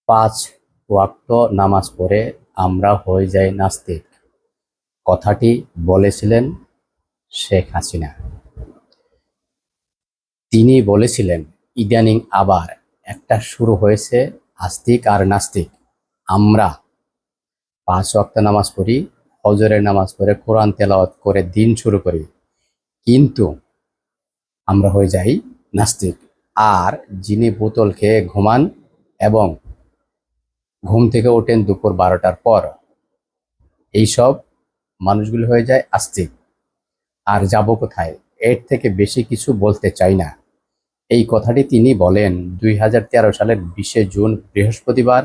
পাঁচ ওয়াক্ত নামাজ পড়ে আমরা হয়ে যাই নাস্তিক, কথাটি বলেছিলেন শেখ হাসিনা। তিনি বলেছিলেন ইদানিং আবার একটা শুরু হয়েছে আস্তিক আর নাস্তিক। আমরা পাঁচ ওয়াক্ত নামাজ পড়ি, ফজরের নামাজ পড়ে কোরআন তেলাওয়াত করে দিন শুরু করি, কিন্তু আমরা হয়ে যাই নাস্তিক। আর যিনি বোতল খেয়ে ঘুমান এবং ঘুম থেকে ওঠেন দুপুর 12টার পর, এইসব মানুষগুলো হয়ে যায় আস্তিক। আর যাব কোথায়? এর থেকে বেশি কিছু বলতে চাই না। এই কথাটি তিনি বলেন 2013 সালের 20শে জুন বৃহস্পতিবার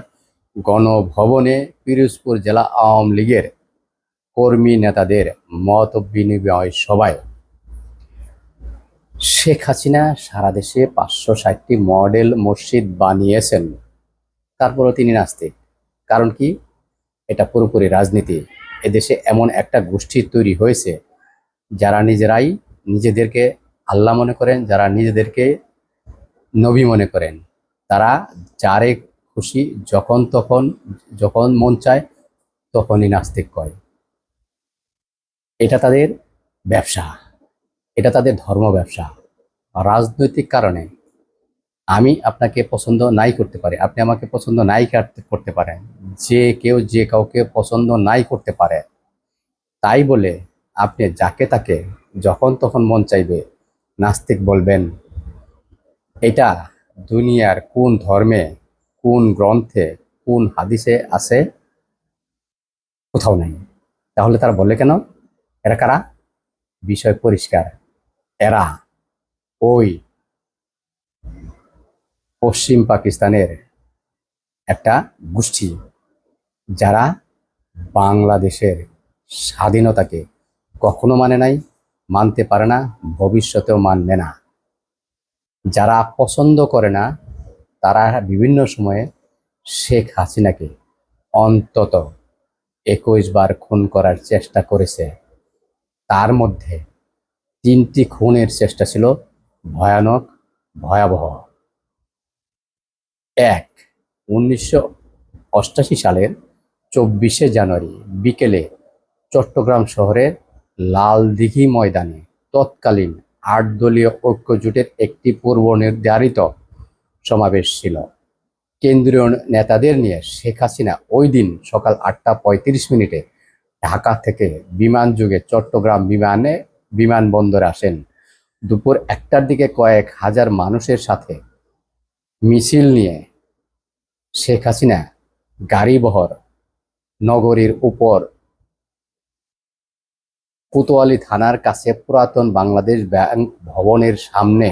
গণভবনে পিরোজপুর জেলা আওয়ামী লীগের কর্মী নেতাদের মত বিনিময় সভায়। শেখ হাসিনা সারা দেশে 560টি মডেল মসজিদ বানিয়েছেন, তারপরও তিনি নাস্তিক। কারণ কি? এটা পুরোপুরি রাজনীতি। এদেশে এমন একটা গোষ্ঠী তৈরি হয়েছে যারা নিজেরাই নিজেদেরকে আল্লাহ মনে করেন, যারা নিজেদেরকে নবী মনে করেন। তারা যারে খুশি যখন মন চায় তখনই নাস্তিক করে। এটা তাদের ব্যবসা, এটা তাদের ধর্ম ব্যবসা। রাজনৈতিক কারণে আমি আপনাকে পছন্দ নাই করতে পারি, আপনি আমাকে পছন্দ নাই করতে পারেন, যে কেউ যে কাউকে পছন্দ নাই করতে পারে। তাই বলে আপনি যাকে তাকে যখন তখন মন চাইবে নাস্তিক বলবেন, এটা দুনিয়ার কোন ধর্মে, কোন গ্রন্থে, কোন হাদিসে আছে? কোথাও নাই। তাহলে তারা বলে কেন? এরা কারা? বিষয় পরিষ্কার। এরা ওই পশ্চিম পাকিস্তানের একটা গোষ্ঠী, যারা বাংলাদেশের স্বাধীনতাকে কখনো মানে নাই, মানতে পারে না, ভবিষ্যতেও মানবে না। যারা পছন্দ করে না, তারা বিভিন্ন সময়ে শেখ হাসিনাকে অন্তত 21 বার খুন করার চেষ্টা করেছে। তার মধ্যে 3টি খুনের চেষ্টা ছিল ভয়ানক, ভয়াবহ। এক, 1988 সালের 24শে জানুয়ারি বিকেলে চট্টগ্রাম শহরের লালদিঘি ময়দানে তৎকালীন 8 দলীয় ঐক্য জোটের একটি পূর্ব নির্ধারিত সমাবেশ ছিল। কেন্দ্রীয় নেতাদের নিয়ে শেখ হাসিনা ওই দিন সকাল 8টা 35 মিনিটে ঢাকা থেকে বিমান যোগে চট্টগ্রাম বিমানবন্দরে আসেন। দুপুর 1টার দিকে কয়েক হাজার মানুষের সাথে মিছিল নিয়ে শেখ হাসিনা গাড়িবহর নগরীর উপর কোতোয়ালি থানার কাছে পুরাতন বাংলাদেশ ব্যাংক ভবনের সামনে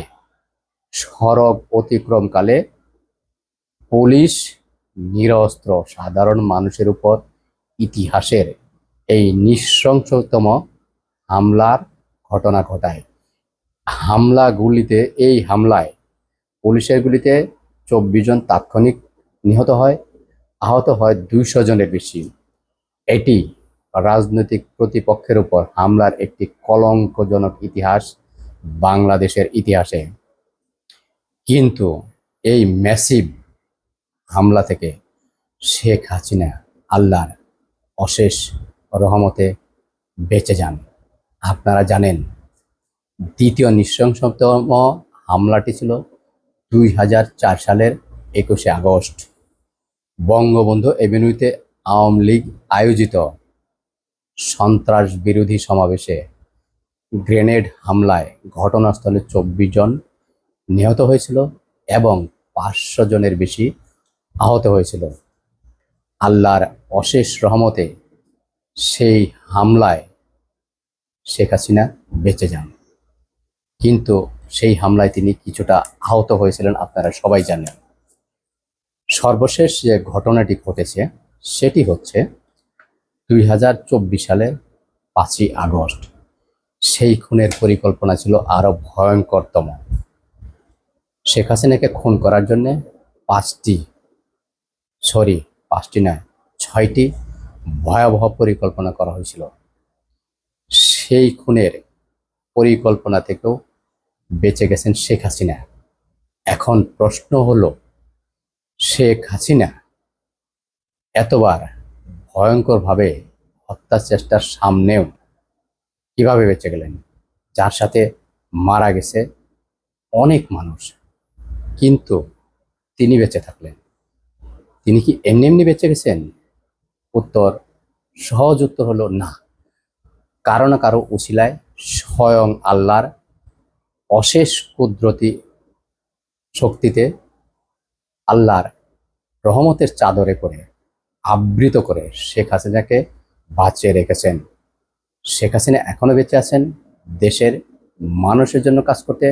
সড়ক অতিক্রমকালে পুলিশ নিরস্ত্র সাধারণ মানুষের উপর ইতিহাসের এই নৃশংসতম হামলার ঘটনা ঘটায়। এই হামলায় পুলিশের গুলিতে 24 জন তাৎক্ষণিক নিহত হয়, আহত হয় 200 জনের বেশি। এটি রাজনৈতিক প্রতিপক্ষের উপর হামলার একটি কলঙ্কজনক ইতিহাস বাংলাদেশের ইতিহাসে। কিন্তু এই ম্যাসিভ হামলা থেকে শেখ হাসিনা আল্লাহর অশেষ রহমতে বেঁচে যান। আপনারা জানেন, দ্বিতীয় নৃশংসতম হামলাটি ছিল 2004 সালের 21শে আগস্ট বঙ্গবন্ধু এভিনিউতে আওয়ামী লীগ আয়োজিত সন্ত্রাস বিরোধী সমাবেশে গ্রেনেড হামলায় ঘটনাস্থলে 24 জন নিহত হয়েছিল এবং 500 জনের বেশি আহত হয়েছিল। আল্লাহর অশেষ রহমতে সেই হামলায় শেখ হাসিনা বেঁচে যান, কিন্তু সেই হামলায় তিনি কিছুটা আহত হয়েছিলেন, আপনারা সবাই জানেন। সর্বশেষ যে ঘটনাটি ঘটেছে সেটি হচ্ছে 2024 সালের 5ই আগস্ট। সেই খুনের পরিকল্পনা ছিল আরো ভয়ঙ্করতম। শেখ হাসিনাকে খুন করার জন্য 5টি নয় 6টি ভয়াবহ পরিকল্পনা করা হয়েছিল। সেই খুনের পরিকল্পনা থেকেও বেঁচে গেছেন শেখ হাসিনা। এখন প্রশ্ন হলো, শেখ হাসিনা এতবার ভয়ঙ্করভাবে হত্যার চেষ্টার সামনেও কিভাবে বেঁচে গেলেন, যার সাথে মারা গেছে অনেক মানুষ, কিন্তু তিনি বেঁচে থাকলেন। তিনি কি এমনি এমনি বেঁচে গেছেন? উত্তর, সহজ উত্তর হলো না। কারো না কারো উছিলায় স্বয়ং আল্লাহর অশেষ কুদরতি শক্তিতে, আল্লাহর রহমতের চাদরে করে আবৃত করে শেখ হাসিনাকে বাঁচিয়ে রেখেছেন। শেখ হাসিনা এখনো বেঁচে আছেন দেশের মানুষের জন্য কাজ করতে,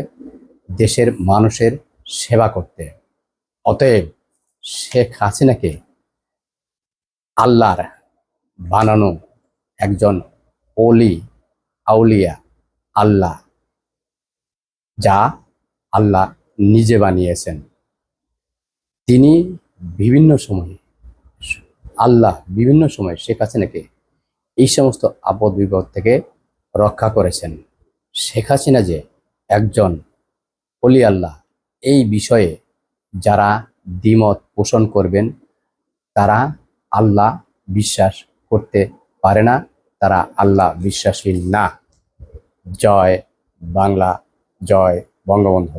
দেশের মানুষের সেবা করতে। অতএব শেখ হাসিনাকে আল্লাহর বানানো একজন অলি, আউলিয়া, আল্লাহ, যা আল্লাহ নিজে বানিয়েছেন। তিনি বিভিন্ন সময়ে, আল্লাহ বিভিন্ন সময় শেখ হাসিনাকে এই সমস্ত আপদ বিপদ থেকে রক্ষা করেছেন। শেখ হাসিনা যে একজন অলি আল্লাহ, এই বিষয়ে যারা দ্বিমত পোষণ করবেন তারা আল্লাহ বিশ্বাস করতে পারে না, তারা আল্লাহ বিশ্বাসী না। জয় বাংলা, জয় বঙ্গবন্ধু।